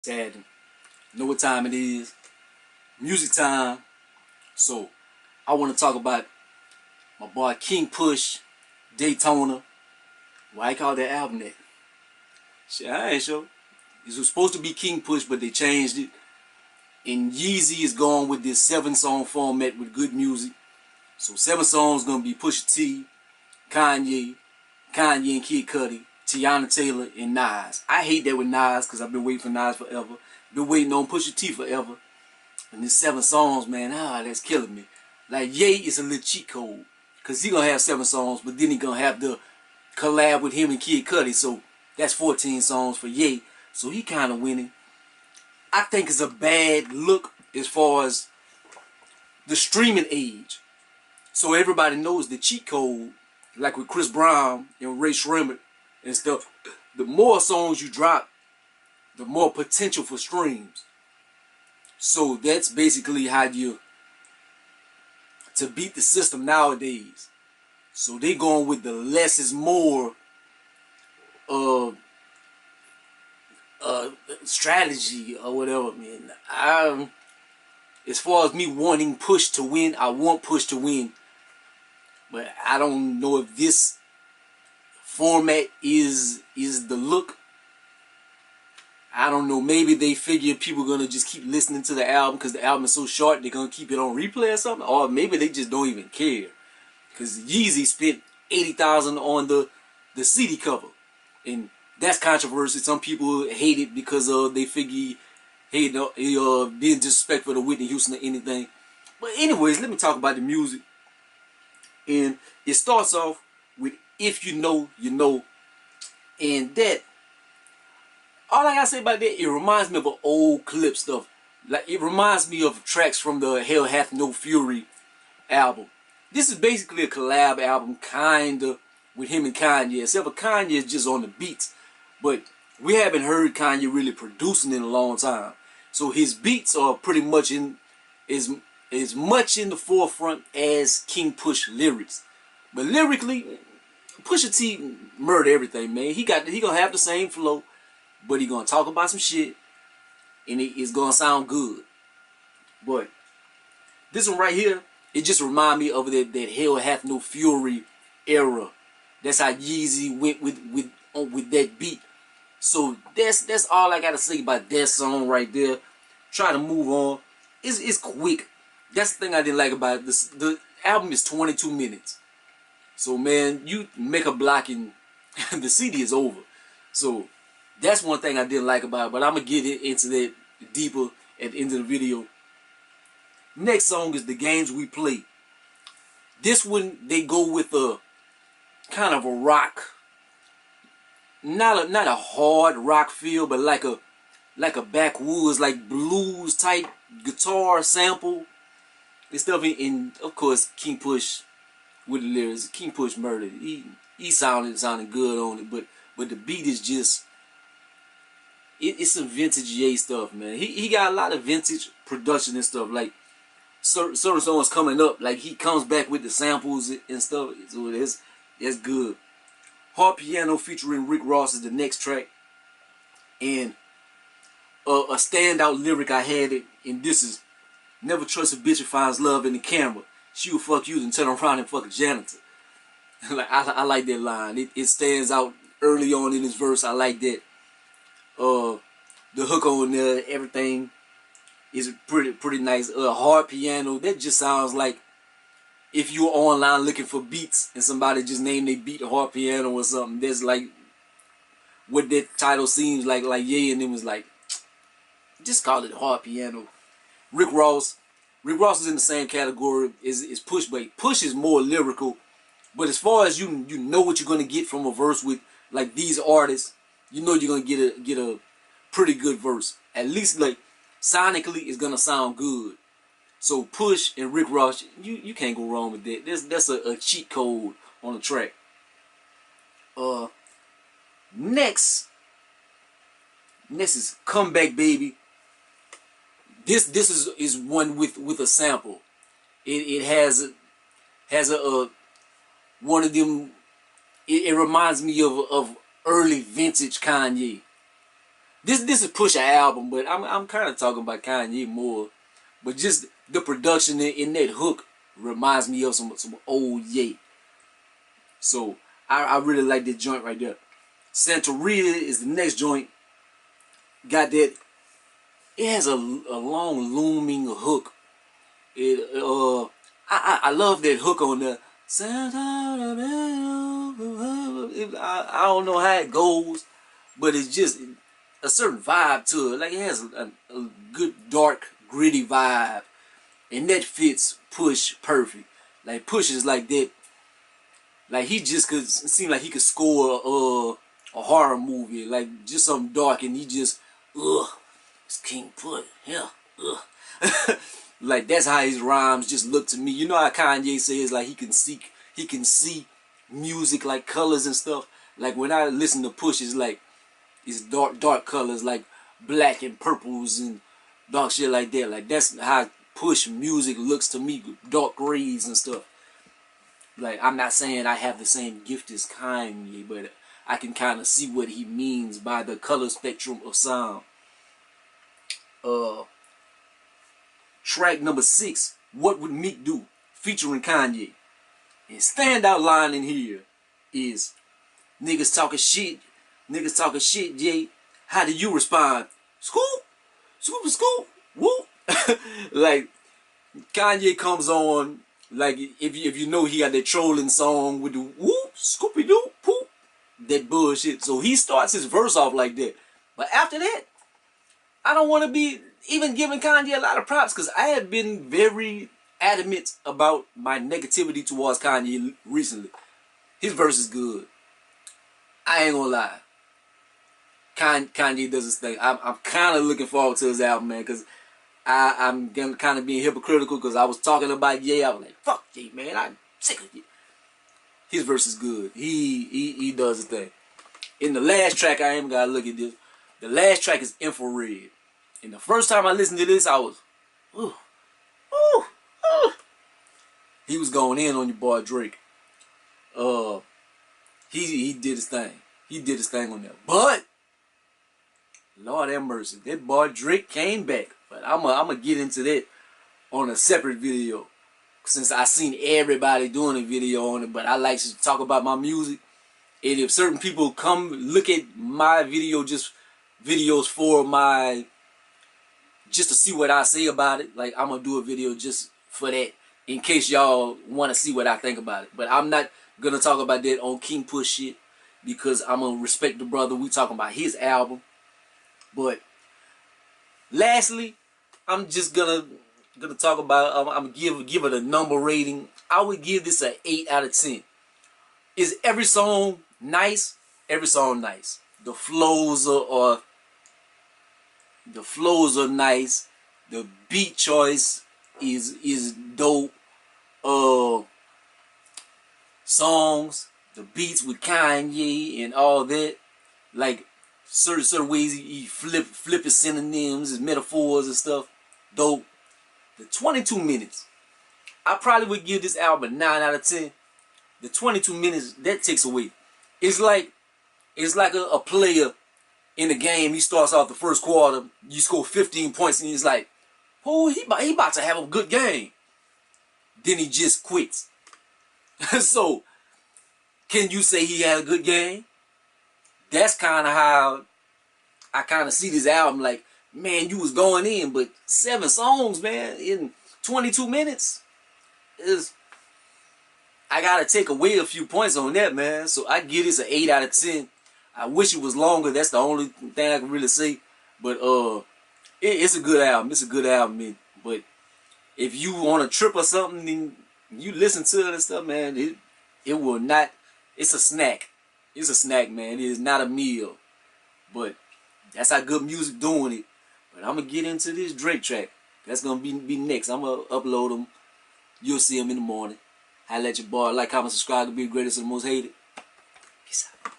Sad. Know what time it is. Music time. So I want to talk about my boy King Push, Daytona. Why he called that album that? Shit, I ain't sure. It was supposed to be King Push, but they changed it. And Yeezy is going with this 7-song format with good music. So 7 songs gonna be Pusha T, Kanye, Kanye and Kid Cudi, Tiana Taylor, and Nas. I hate that with Nas because I've been waiting for Nas forever. Been waiting on Pusha T forever. And this 7 songs, man, that's killing me. Like, Ye is a little cheat code. Because he going to have 7 songs, but then he going to have to collab with him and Kid Cudi. So, that's 14 songs for Ye. So, he kind of winning. I think it's a bad look as far as the streaming age. So, everybody knows the cheat code, like with Chris Brown and Ray Shrimmer and stuff. The more songs you drop, the more potential for streams. So that's basically how you to beat the system nowadays. So they going with the less is more strategy or whatever, man. As far as me wanting Push to win, I want Push to win. But I don't know if this format is the look. I don't know, maybe they figure people are going to just keep listening to the album because the album is so short, they're going to keep it on replay or something. Or maybe they just don't even care. Because Yeezy spent $80,000 on the CD cover. And that's controversial. Some people hate it because they figure he being disrespectful to Whitney Houston or anything. But anyways, let me talk about the music. And it starts off with If You Know, You Know. And that, all I gotta say about that, it reminds me of an old clip stuff. Like, it reminds me of tracks from the Hell Hath No Fury album. This is basically a collab album, kinda, with him and Kanye. Except for Kanye is just on the beats. But we haven't heard Kanye really producing in a long time. So his beats are pretty much as much in the forefront as King Push lyrics. But lyrically, Pusha T murdered everything, man. He gonna have the same flow. But he gonna talk about some shit, and it's gonna sound good. But this one right here, it just remind me of that Hell Hath No Fury era. That's how Yeezy went with that beat. So that's all I gotta say about that song right there. Try to move on. It's quick. That's the thing I didn't like about it. The album is 22 minutes. So man, you make a block and the CD is over. So that's one thing I didn't like about it, but I'm going to get into that deeper at the end of the video. Next song is The Games We Play. This one, they go with a kind of a rock. Not a hard rock feel, but like a backwoods, like blues type guitar sample and stuff. And of course, King Push with the lyrics. King Push murdered. He sounded good on it, but the beat is just, it's some vintage Ye stuff, man. He got a lot of vintage production and stuff. Like certain songs coming up, like he comes back with the samples and stuff. So that's good. Hard Piano featuring Rick Ross is the next track. And a standout lyric I had it, and this is, never trust a bitch who finds love in the camera. She will fuck you and turn around and fuck a janitor. Like I like that line. It stands out early on in his verse. I like that. The hook on there, everything is pretty nice. Hard Piano, that just sounds like if you were online looking for beats and somebody just named they beat Hard Piano or something. That's like what that title seems like yeah, and it was like, just call it Hard Piano. Rick Ross is in the same category as Push, but Push is more lyrical. But as far as you know what you're gonna get from a verse with like these artists, you know you're gonna get a pretty good verse. At least like sonically, it's gonna sound good. So Push and Rick Ross, you can't go wrong with that. That's a cheat code on the track. Next is Comeback Baby. This is one with a sample. It has a one of them. It reminds me of early vintage Kanye. This is Pusha album, but I'm kind of talking about Kanye more. But just the production in that hook reminds me of some old Ye. So I really like that joint right there. Santeria is the next joint. Got that. It has a long looming hook. I love that hook on the. I don't know how it goes, but it's just a certain vibe to it. Like it has a good dark gritty vibe, and that fits Push perfect. Like Push is like that. Like he just could seem like he could score a horror movie, like just something dark, and he just it's King Push, yeah, like that's how his rhymes just look to me. You know how Kanye says like he can see music like colors and stuff. Like when I listen to Push, it's dark colors like black and purples and dark shit like that. Like that's how Push music looks to me, dark grays and stuff. Like I'm not saying I have the same gift as Kanye, but I can kind of see what he means by the color spectrum of sound. Track number 6, What Would Meek Do? Featuring Kanye. And standout line in here is, niggas talking shit, Jay. How do you respond? Scoop, scoop, scoop, whoop. Like, Kanye comes on, like, if you know he got that trolling song with the whoop, scoopy-doo, poop, that bullshit. So he starts his verse off like that. But after that, I don't want to be even giving Kanye a lot of props because I have been very adamant about my negativity towards Kanye recently. His verse is good. I ain't gonna lie. Kanye does his thing. I'm kind of looking forward to his album, man, because I'm kind of being hypocritical because I was talking about Ye. I was like, fuck Ye, man. I'm sick of Ye. His verse is good. He does his thing. In the last track, I ain't gotta look at this. The last track is Infrared. And the first time I listened to this, I was, ooh. He was going in on your boy Drake. He did his thing. He did his thing on there. But Lord have mercy, that boy Drake came back. But I'm gonna get into that on a separate video, since I seen everybody doing a video on it. But I like to talk about my music. And if certain people come look at my video, just videos for my, just to see what I say about it, like I'm gonna do a video just for that, in case y'all want to see what I think about it. But I'm not gonna talk about that on King Push shit, because I'm gonna respect the brother. We talking about his album. But lastly, I'm just gonna talk about, I'm gonna give it a number rating. I would give this an 8 out of 10. Is every song nice? Every song nice. The flows are nice. The beat choice is dope. Songs, the beats with Kanye and all that, like certain ways he flip his synonyms, his metaphors and stuff. Dope. The 22 minutes, I probably would give this album a 9 out of 10. The 22 minutes, that takes away. It's like a player in the game. He starts off the first quarter, you score 15 points, and he's like, oh, he about to have a good game. Then he just quits. So, can you say he had a good game? That's kind of how I kind of see this album. Like, man, you was going in, but 7 songs, man, in 22 minutes is, I gotta take away a few points on that, man. So I give this an 8 out of 10. I wish it was longer. That's the only thing I can really say. But it's a good album. It's a good album, man. But if you on a trip or something, then you listen to it and stuff, man, it will not. It's a snack. It's a snack, man. It is not a meal. But that's how good music doing it. But I'm gonna get into this Drake track. That's gonna be next. I'm gonna upload them. You'll see them in the morning. Holla at your boy. Like, comment, subscribe to be the greatest and the most hated. Peace out.